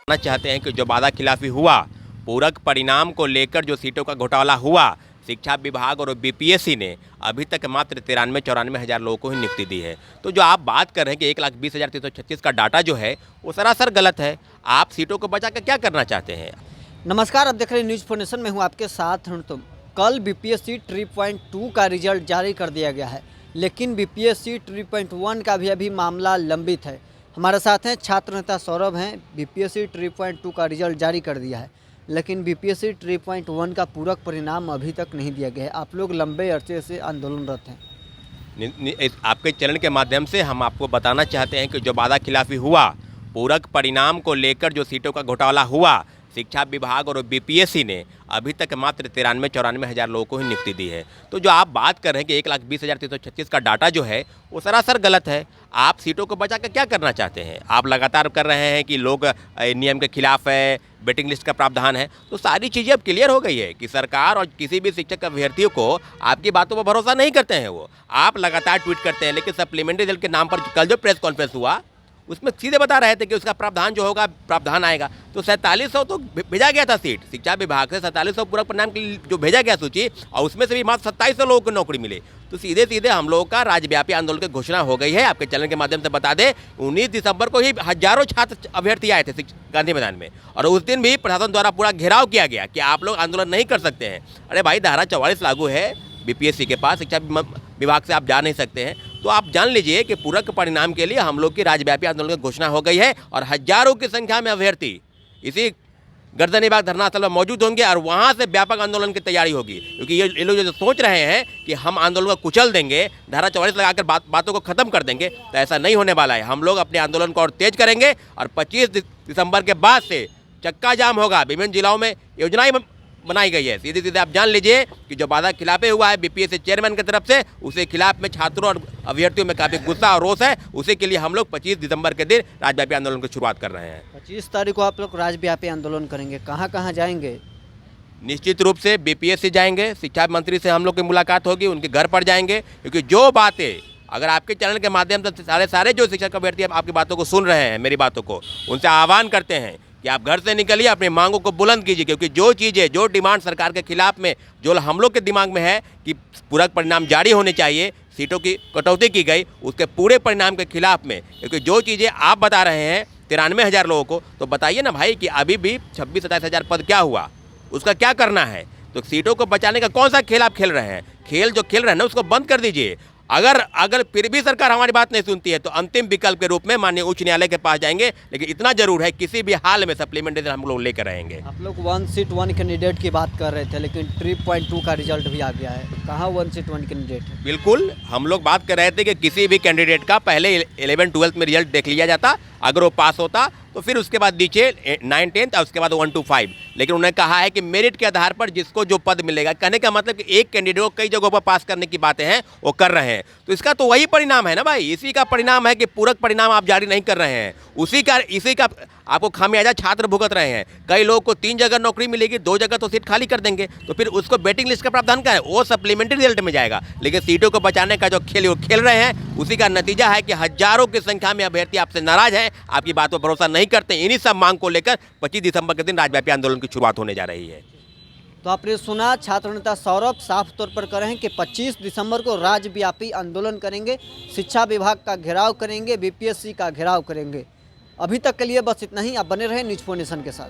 चाहते हैं कि जो वादा खिलाफी हुआ, पूरक परिणाम को लेकर जो सीटों का घोटाला हुआ, शिक्षा विभाग और बीपीएससी ने अभी तक मात्र 93-94 हज़ार लोगों को ही नियुक्ति दी है। तो जो आप बात कर रहे हैं कि 1,20,336 का डाटा जो है वो सरासर गलत है। आप सीटों को बचा कर क्या करना चाहते हैं? नमस्कार, आप देख रहे हैं न्यूज़ फॉर नेशन में हूँ आपके साथ हूँ। तो कल बीपीएससी 3.2 का रिजल्ट जारी कर दिया गया है, लेकिन बीपीएससी 3.1 का भी अभी मामला लंबित है। हमारे साथ हैं छात्र नेता सौरभ हैं। बीपीएससी 3.2 का रिजल्ट जारी कर दिया है, लेकिन बीपीएससी 3.1 का पूरक परिणाम अभी तक नहीं दिया गया है। आप लोग लंबे अरसे से आंदोलनरत हैं। आपके चैनल के माध्यम से हम आपको बताना चाहते हैं कि जो वादा खिलाफी हुआ, पूरक परिणाम को लेकर जो सीटों का घोटाला हुआ, शिक्षा विभाग और बीपीएससी ने अभी तक मात्र 93-94 हज़ार लोगों को ही नियुक्ति दी है। तो जो आप बात कर रहे हैं कि 1,20,336 का डाटा जो है वो सरासर गलत है। आप सीटों को बचा कर क्या करना चाहते हैं? आप लगातार कर रहे हैं कि लोग नियम के खिलाफ है, वेटिंग लिस्ट का प्रावधान है। तो सारी चीज़ें अब क्लियर हो गई है कि सरकार और किसी भी शिक्षक अभ्यर्थियों को आपकी बातों पर भरोसा नहीं करते हैं। वो आप लगातार ट्वीट करते हैं, लेकिन सप्लीमेंट्री रिजल्ट के नाम पर कल जो प्रेस कॉन्फ्रेंस हुआ उसमें सीधे बता रहे थे कि उसका प्रावधान जो होगा, प्रावधान आएगा। तो 4700 तो भेजा गया था सीट शिक्षा विभाग से, 4700 पूरक परिणाम के लिए जो भेजा गया सूची, और उसमें से भी मात्र 2700 लोगों को नौकरी मिली। तो सीधे सीधे हम लोगों का राज्यव्यापी आंदोलन की घोषणा हो गई है। आपके चैनल के माध्यम से बता दें, 19 दिसंबर को ही हजारों छात्र अभ्यर्थी आए थे गांधी मैदान में, और उस दिन भी प्रशासन द्वारा पूरा घेराव किया गया कि आप लोग आंदोलन नहीं कर सकते हैं। अरे भाई, धारा 44 लागू है बीपीएससी के पास, शिक्षा विभाग से आप जा नहीं सकते हैं। तो आप जान लीजिए कि पूरक परिणाम के लिए हम लोग की राज्यव्यापी आंदोलन की घोषणा हो गई है, और हजारों की संख्या में अभ्यर्थी इसी गर्दनी बाग धरना स्थल में मौजूद होंगे, और वहां से व्यापक आंदोलन की तैयारी होगी। क्योंकि ये लोग जो सोच रहे हैं कि हम आंदोलन को कुचल देंगे, धारा 44 लगाकर बातों को खत्म कर देंगे, तो ऐसा नहीं होने वाला है। हम लोग अपने आंदोलन को और तेज करेंगे, और 25 दिसंबर के बाद से चक्का जाम होगा। विभिन्न जिलों में योजनाएं बनाई गई है। सीधे सीधे आप जान लीजिए कि जो वादा खिलाफी हुआ है बीपीएससी चेयरमैन की तरफ से, उसे खिलाफ में छात्रों और अभ्यर्थियों में काफ़ी गुस्सा और रोष है। उसी के लिए हम लोग 25 दिसंबर के दिन राज्यव्यापी आंदोलन की शुरुआत कर रहे हैं। 25 तारीख को आप लोग राज्यव्यापी आंदोलन करेंगे, कहाँ कहाँ जाएंगे? निश्चित रूप से बीपीएससी जाएंगे, शिक्षा मंत्री से हम लोग की मुलाकात होगी, उनके घर पर जाएंगे। क्योंकि जो बातें अगर आपके चैनल के माध्यम से सारे जो शिक्षक अभ्यर्थी आपकी बातों को सुन रहे हैं, मेरी बातों को, उनसे आह्वान करते हैं कि आप घर से निकलिए, अपनी मांगों को बुलंद कीजिए। क्योंकि जो चीज़ें, जो डिमांड सरकार के खिलाफ में जो हम लोग के दिमाग में है कि पूरक परिणाम जारी होने चाहिए, सीटों की कटौती की गई, उसके पूरे परिणाम के खिलाफ में। क्योंकि जो चीज़ें आप बता रहे हैं 93 हज़ार लोगों को, तो बताइए ना भाई कि अभी भी 26-27 हज़ार पद क्या हुआ, उसका क्या करना है? तो सीटों को बचाने का कौन सा खेल आप खेल रहे हैं? खेल जो खेल रहे हैं ना, उसको बंद कर दीजिए। अगर फिर भी सरकार हमारी बात नहीं सुनती है, तो अंतिम विकल्प के रूप में माननीय उच्च न्यायालय के पास जाएंगे। लेकिन इतना जरूर है, किसी भी हाल में सप्लीमेंट्री हम लोग लेकर रहेंगे। आप लोग 1 सीट 1 कैंडिडेट की बात कर रहे थे, लेकिन 3.2 का रिजल्ट भी आ गया है। कहाँ 1 सीट 1 कैंडिडेट है? बिल्कुल, हम लोग बात कर रहे थे कि किसी भी कैंडिडेट का पहले 11-12 में रिजल्ट देख लिया जाता। अगर वो पास होता तो फिर उसके बाद नीचे 9-10 और उसके बाद 1-5। लेकिन उन्होंने कहा है कि मेरिट के आधार पर जिसको जो पद मिलेगा। कहने का मतलब कि एक कैंडिडेट को कई जगहों पर पास करने की बातें हैं, वो कर रहे हैं। तो इसका तो वही परिणाम है ना भाई, इसी का परिणाम है कि पूरक परिणाम आप जारी नहीं कर रहे हैं। इसी का आपको खामियाजा छात्र भुगत रहे हैं। कई लोगों को 3 जगह नौकरी मिलेगी, 2 जगह तो सीट खाली कर देंगे। तो फिर उसको वेटिंग लिस्ट का प्रावधान क्या है? वो सप्लीमेंट्री रिजल्ट में जाएगा। लेकिन सीटों को बचाने का जो खेल वो खेल रहे हैं, उसी का नतीजा है कि हजारों की संख्या में अभ्यर्थी आपसे नाराज हैं, आपकी बात पर भरोसा नहीं करते। इन्हीं सब मांग को लेकर 25 दिसंबर के दिन राज्यव्यापी आंदोलन की शुरुआत होने जा रही है। तो आपने सुना, छात्र नेता सौरभ साफ तौर पर कह रहे हैं कि 25 दिसंबर को राज्यव्यापी आंदोलन करेंगे, शिक्षा विभाग का घेराव करेंगे, बीपीएससी का घेराव करेंगे। अभी तक के लिए बस इतना ही। आप बने रहे न्यूज़ फॉर नेशन के साथ।